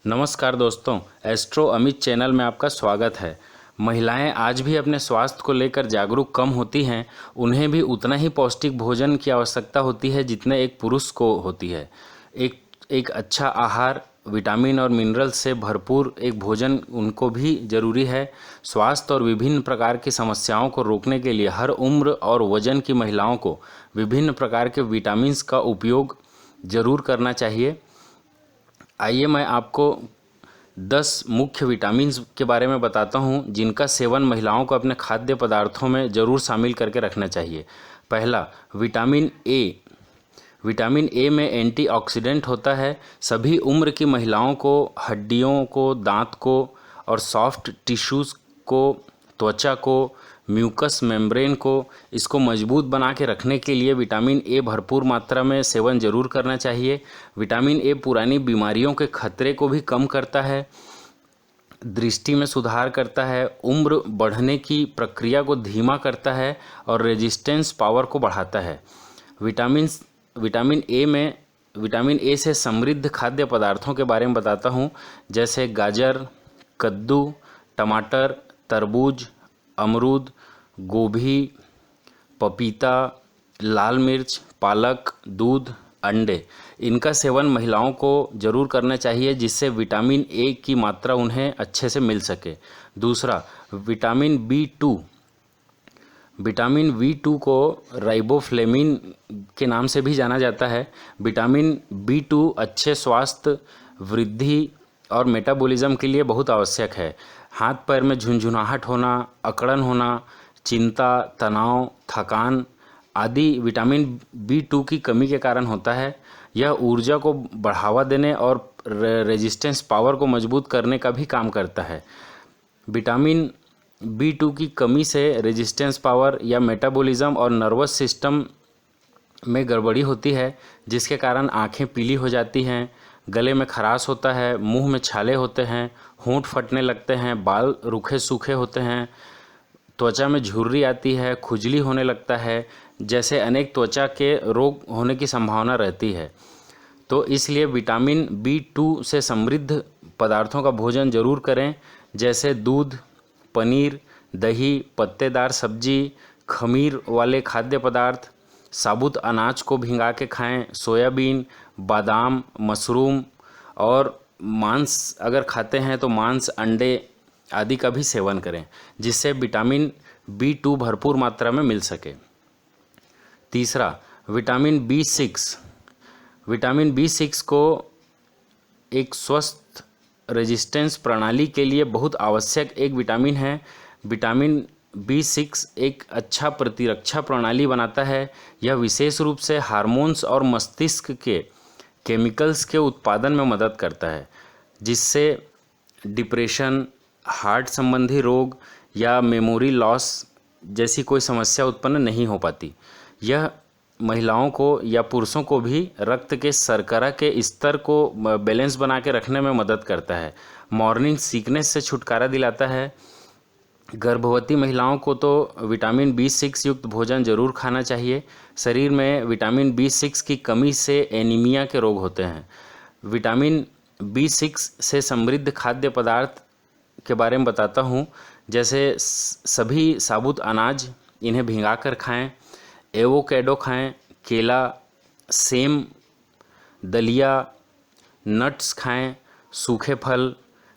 नमस्कार दोस्तों, astro Amit channel में आपका स्वागत है। महिलाएं आज भी अपने स्वास्थ्य को लेकर जागरूक कम होती हैं। उन्हें भी उतना ही पौष्टिक भोजन की आवश्यकता होती है जितने एक पुरुष को होती है। एक अच्छा आहार, विटामिन और मिनरल से भरपूर एक भोजन उनको भी जरूरी है। स्वास्थ्य और विभिन्न प्रकार की समस्याओं को रोकने के लिए हर उम्र और वजन की महिलाओं को विभिन्न प्रकार के विटामिन्स का उपयोग जरूर करना चाहिए। आइए मैं आपको 10 मुख्य विटामिन्स के बारे में बताता हूं जिनका सेवन महिलाओं को अपने खाद्य पदार्थों में ज़रूर शामिल करके रखना चाहिए। पहला, विटामिन ए। विटामिन ए में एंटीऑक्सीडेंट होता है। सभी उम्र की महिलाओं को हड्डियों को, दांत को और सॉफ्ट टिश्यूज़ को, त्वचा को, म्यूकस मेम्ब्रेन को, इसको मजबूत बना के रखने के लिए विटामिन ए भरपूर मात्रा में सेवन जरूर करना चाहिए। विटामिन ए पुरानी बीमारियों के खतरे को भी कम करता है, दृष्टि में सुधार करता है, उम्र बढ़ने की प्रक्रिया को धीमा करता है और रेजिस्टेंस पावर को बढ़ाता है। विटामिन ए से समृद्ध खाद्य पदार्थों के बारे में बताता हूँ, जैसे गाजर, कद्दू, टमाटर, तरबूज, अमरूद, गोभी, पपीता, लाल मिर्च, पालक, दूध, अंडे। इनका सेवन महिलाओं को ज़रूर करना चाहिए जिससे विटामिन ए की मात्रा उन्हें अच्छे से मिल सके। दूसरा, विटामिन बी2। विटामिन बी2 को राइबोफ्लेविन के नाम से भी जाना जाता है। विटामिन बी2 अच्छे स्वास्थ्य, वृद्धि और मेटाबॉलिज्म के लिए बहुत आवश्यक है। हाथ पैर में झुंझुनाहट होना, अकड़न होना, चिंता, तनाव, थकान आदि विटामिन बी2 की कमी के कारण होता है। यह ऊर्जा को बढ़ावा देने और रेजिस्टेंस पावर को मजबूत करने का भी काम करता है। विटामिन बी2 की कमी से रेजिस्टेंस पावर या मेटाबॉलिज्म और नर्वस सिस्टम में गड़बड़ी होती है, जिसके कारण आंखें पीली हो जाती हैं, गले में खराश होता है, मुंह में छाले होते हैं, होंठ फटने लगते हैं, बाल रूखे सूखे होते हैं, त्वचा में झुर्री आती है, खुजली होने लगता है, जैसे अनेक त्वचा के रोग होने की संभावना रहती है। तो इसलिए विटामिन बी2 से समृद्ध पदार्थों का भोजन जरूर करें, जैसे दूध, पनीर, दही, पत्तेदार सब्जी, खमीर वाले खाद्य पदार्थ, साबुत अनाज को भिंगा के खाएं, सोयाबीन, बादाम, मशरूम और मांस अगर खाते हैं तो मांस, अंडे आदि का भी सेवन करें, जिससे विटामिन बी2 भरपूर मात्रा में मिल सके। तीसरा, विटामिन बी6। विटामिन बी6 को एक स्वस्थ रेजिस्टेंस प्रणाली के लिए बहुत आवश्यक एक विटामिन है। विटामिन बी6 एक अच्छा प्रतिरक्षा प्रणाली बनाता है। यह विशेष रूप से हार्मोन्स और मस्तिष्क के केमिकल्स के उत्पादन में मदद करता है, जिससे डिप्रेशन, हार्ट संबंधी रोग या मेमोरी लॉस जैसी कोई समस्या उत्पन्न नहीं हो पाती। यह महिलाओं को या पुरुषों को भी रक्त के शर्करा के स्तर को बैलेंस बना के रखने में मदद करता है। मॉर्निंग सीकनेस से छुटकारा दिलाता है। गर्भवती महिलाओं को तो विटामिन बी6 युक्त भोजन जरूर खाना चाहिए। शरीर में विटामिन बी6 की कमी से एनीमिया के रोग होते हैं। विटामिन बी6 से समृद्ध खाद्य पदार्थ के बारे में बताता हूँ, जैसे सभी साबुत अनाज, इन्हें भिंगा कर खाएँ, एवोकेडो खाएं, केला, सेम, दलिया, नट्स खाएं, सूखे फल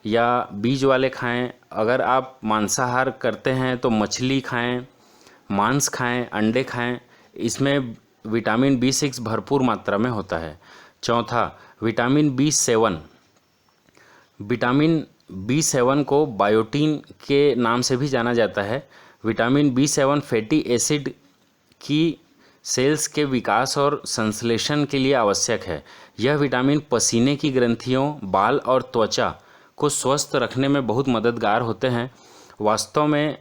या बीज वाले खाएं। अगर आप मांसाहार करते हैं तो मछली खाएं, मांस खाएं, अंडे खाएं। इसमें विटामिन बी6 भरपूर मात्रा में होता है। चौथा, विटामिन बी7। विटामिन बी7 को बायोटीन के नाम से भी जाना जाता है। विटामिन बी7 फैटी एसिड की सेल्स के विकास और संश्लेषण के लिए आवश्यक है। यह विटामिन पसीने की ग्रंथियों, बाल और त्वचा को स्वस्थ रखने में बहुत मददगार होते हैं। वास्तव में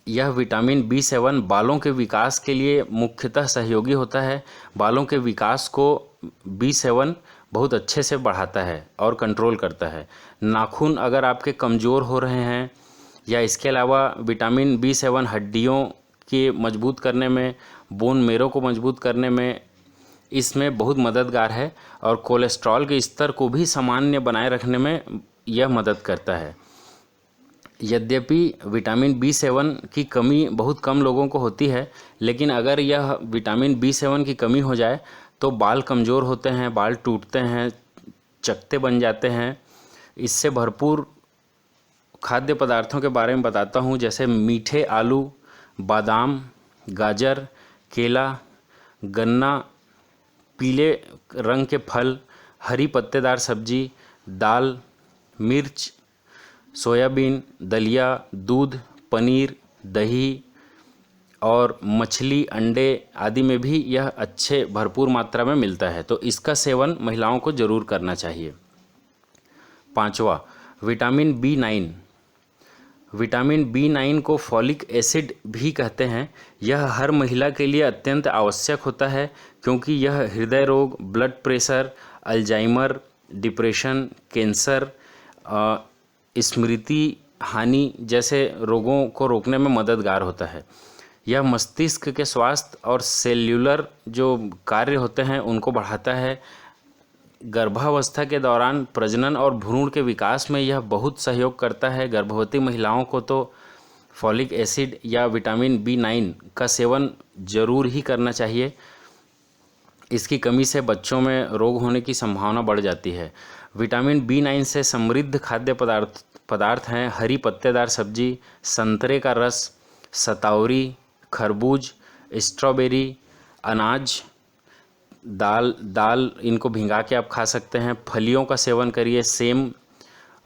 यह विटामिन बी7 बालों के विकास के लिए मुख्यतः सहयोगी होता है। बालों के विकास को बी7 बहुत अच्छे से बढ़ाता है और कंट्रोल करता है। नाखून अगर आपके कमज़ोर हो रहे हैं या इसके अलावा विटामिन बी7 हड्डियों के मजबूत करने में, बोन मेरो को मजबूत करने में, इसमें बहुत मददगार है और कोलेस्ट्रॉल के स्तर को भी सामान्य बनाए रखने में यह मदद करता है। यद्यपि विटामिन B7 की कमी बहुत कम लोगों को होती है, लेकिन अगर यह विटामिन B7 की कमी हो जाए तो बाल कमज़ोर होते हैं, बाल टूटते हैं, चकते बन जाते हैं। इससे भरपूर खाद्य पदार्थों के बारे में बताता हूँ, जैसे मीठे आलू, बादाम, गाजर, केला, गन्ना, पीले रंग के फल, हरी पत्तेदार सब्जी, दाल, मिर्च, सोयाबीन, दलिया, दूध, पनीर, दही और मछली, अंडे आदि में भी यह अच्छे भरपूर मात्रा में मिलता है, तो इसका सेवन महिलाओं को ज़रूर करना चाहिए। 5वां, विटामिन B9। विटामिन B9 को फॉलिक एसिड भी कहते हैं। यह हर महिला के लिए अत्यंत आवश्यक होता है, क्योंकि यह हृदय रोग, blood pressure, Alzheimer, depression, cancer, स्मृति हानि जैसे रोगों को रोकने में मददगार होता है। यह मस्तिष्क के स्वास्थ्य और सेल्यूलर जो कार्य होते हैं उनको बढ़ाता है। गर्भावस्था के दौरान प्रजनन और भ्रूण के विकास में यह बहुत सहयोग करता है। गर्भवती महिलाओं को तो फॉलिक एसिड या विटामिन B9 का सेवन जरूर ही करना चाहिए। इसकी कमी से बच्चों में रोग होने की संभावना बढ़ जाती है। विटामिन B9 से समृद्ध खाद्य पदार्थ हैं हरी पत्तेदार सब्जी, संतरे का रस, सतावरी, खरबूज, स्ट्रॉबेरी, अनाज, दाल इनको भिंगा के आप खा सकते हैं। फलियों का सेवन करिए, सेम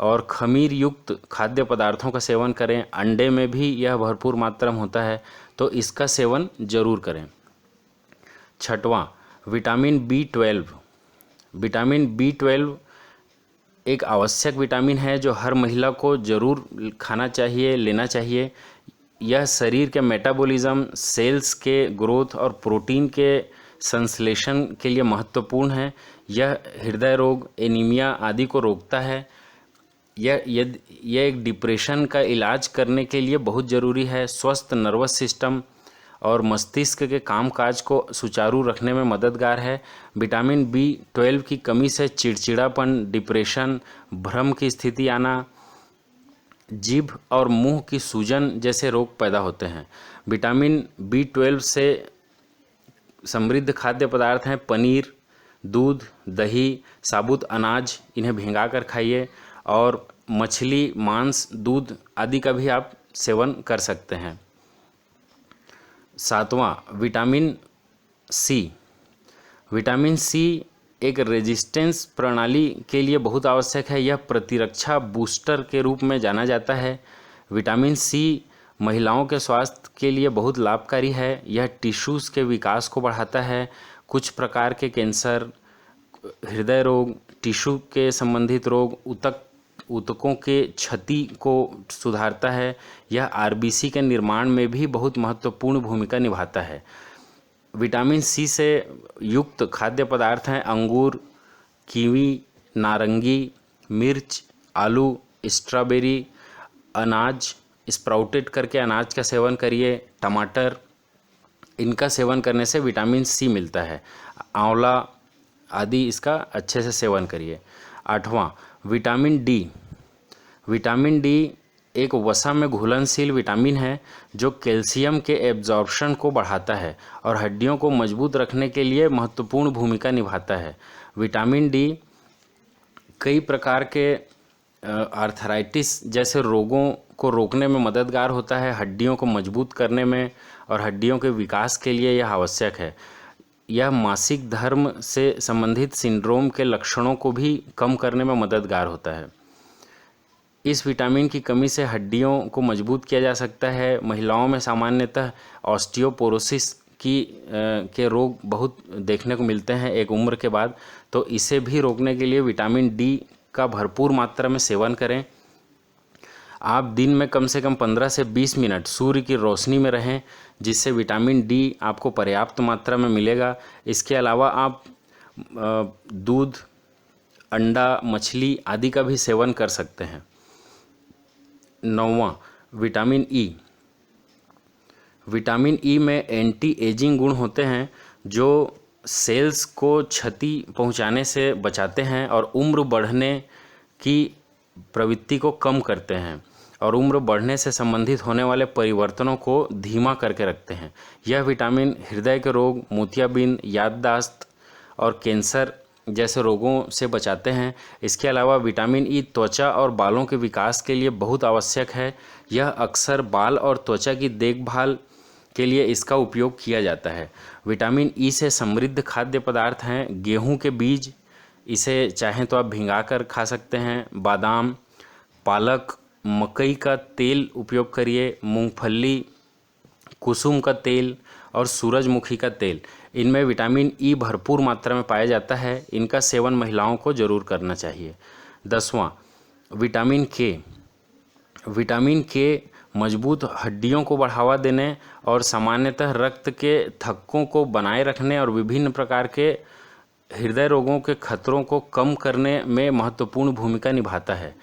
और खमीर युक्त खाद्य पदार्थों का सेवन करें। अंडे में भी यह भरपूर मात्रा में होता है, तो इसका सेवन जरूर करें। 6वां, विटामिन B12। विटामिन B12 एक आवश्यक विटामिन है जो हर महिला को जरूर खाना चाहिए, लेना चाहिए। यह शरीर के मेटाबॉलिज्म, सेल्स के ग्रोथ और प्रोटीन के संश्लेषण के लिए महत्वपूर्ण है। यह हृदय रोग, एनीमिया आदि को रोकता है। यह एक डिप्रेशन का इलाज करने के लिए बहुत ज़रूरी है। स्वस्थ नर्वस सिस्टम और मस्तिष्क के कामकाज को सुचारू रखने में मददगार है। विटामिन B12 की कमी से चिड़चिड़ापन, डिप्रेशन, भ्रम की स्थिति आना, जीभ और मुंह की सूजन जैसे रोग पैदा होते हैं। विटामिन B12 से समृद्ध खाद्य पदार्थ हैं पनीर, दूध, दही, साबुत अनाज, इन्हें भिंगा कर खाइए। और मछली, मांस, दूध आदि का भी आप सेवन कर सकते हैं। 7वां, विटामिन C। विटामिन C एक रेजिस्टेंस प्रणाली के लिए बहुत आवश्यक है। यह प्रतिरक्षा बूस्टर के रूप में जाना जाता है। विटामिन C महिलाओं के स्वास्थ्य के लिए बहुत लाभकारी है। यह टिश्यूज़ के विकास को बढ़ाता है। कुछ प्रकार के कैंसर, हृदय रोग, टिश्यू के संबंधित रोग, ऊतकों के क्षति को सुधारता है। यह RBC के निर्माण में भी बहुत महत्वपूर्ण भूमिका निभाता है। विटामिन C से युक्त खाद्य पदार्थ हैं अंगूर, कीवी, नारंगी, मिर्च, आलू, स्ट्रॉबेरी, अनाज, स्प्राउटेड करके अनाज का सेवन करिए, टमाटर, इनका सेवन करने से विटामिन C मिलता है। आंवला आदि इसका अच्छे से सेवन करिए। 8वां, विटामिन D। विटामिन D एक वसा में घुलनशील विटामिन है जो कैल्शियम के एब्जॉर्प्शन को बढ़ाता है और हड्डियों को मजबूत रखने के लिए महत्वपूर्ण भूमिका निभाता है। विटामिन D कई प्रकार के आर्थराइटिस जैसे रोगों को रोकने में मददगार होता है, हड्डियों को मजबूत करने में और हड्डियों के विकास के लिए यह आवश्यक है। यह मासिक धर्म से संबंधित सिंड्रोम के लक्षणों को भी कम करने में मददगार होता है। इस विटामिन की कमी से हड्डियों को मजबूत किया जा सकता है। महिलाओं में सामान्यतः ऑस्टियोपोरोसिस के रोग बहुत देखने को मिलते हैं एक उम्र के बाद, तो इसे भी रोकने के लिए विटामिन D का भरपूर मात्रा में सेवन करें। आप दिन में कम से कम 15 से 20 मिनट सूर्य की रोशनी में रहें, जिससे विटामिन D आपको पर्याप्त मात्रा में मिलेगा। इसके अलावा आप दूध, अंडा, मछली आदि का भी सेवन कर सकते हैं। 9वां, विटामिन E। विटामिन E में एंटी एजिंग गुण होते हैं जो सेल्स को क्षति पहुंचाने से बचाते हैं और उम्र बढ़ने की प्रवृत्ति को कम करते हैं और उम्र बढ़ने से संबंधित होने वाले परिवर्तनों को धीमा करके रखते हैं। यह विटामिन हृदय के रोग, मोतियाबिंद, याददाश्त और कैंसर जैसे रोगों से बचाते हैं। इसके अलावा विटामिन ई त्वचा और बालों के विकास के लिए बहुत आवश्यक है। यह अक्सर बाल और त्वचा की देखभाल के लिए इसका उपयोग किया जाता है। विटामिन ई से समृद्ध खाद्य पदार्थ हैं गेहूं के बीज, इसे चाहें तो आप भिंगाकर खा सकते हैं। बादाम, पालक, मकई का तेल उपयोग करिए। मूंगफली, कुसुम का तेल और सूरजमुखी का तेल, इनमें विटामिन ई भरपूर मात्रा में पाया जाता है। इनका सेवन महिलाओं को जरूर करना चाहिए। 10वां, विटामिन के। विटामिन के मजबूत हड्डियों को बढ़ावा देने और सामान्यतः रक्त के थक्कों को बनाए रखने और विभिन्न प्रकार के हृदय रोगों के खतरों को कम करने में महत्वपूर्ण भूमिका निभाता है।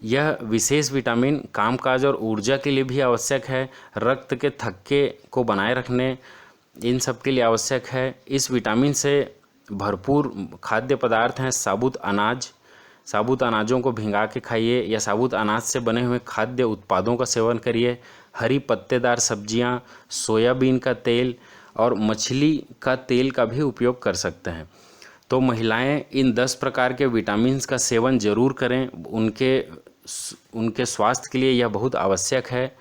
यह विशेष विटामिन कामकाज और ऊर्जा के लिए भी आवश्यक है। रक्त के थक्के को बनाए रखने, इन सब के लिए आवश्यक है। इस विटामिन से भरपूर खाद्य पदार्थ हैं साबुत अनाज। साबुत अनाजों को भिंगा के खाइए या साबुत अनाज से बने हुए खाद्य उत्पादों का सेवन करिए। हरी पत्तेदार सब्जियां, सोयाबीन का तेल और मछली का तेल का भी उपयोग कर सकते हैं। तो महिलाएं इन 10 प्रकार के विटामिन्स का सेवन जरूर करें। उनके स्वास्थ्य के लिए यह बहुत आवश्यक है।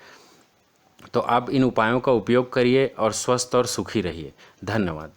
तो आप इन उपायों का उपयोग करिए और स्वस्थ और सुखी रहिए। धन्यवाद।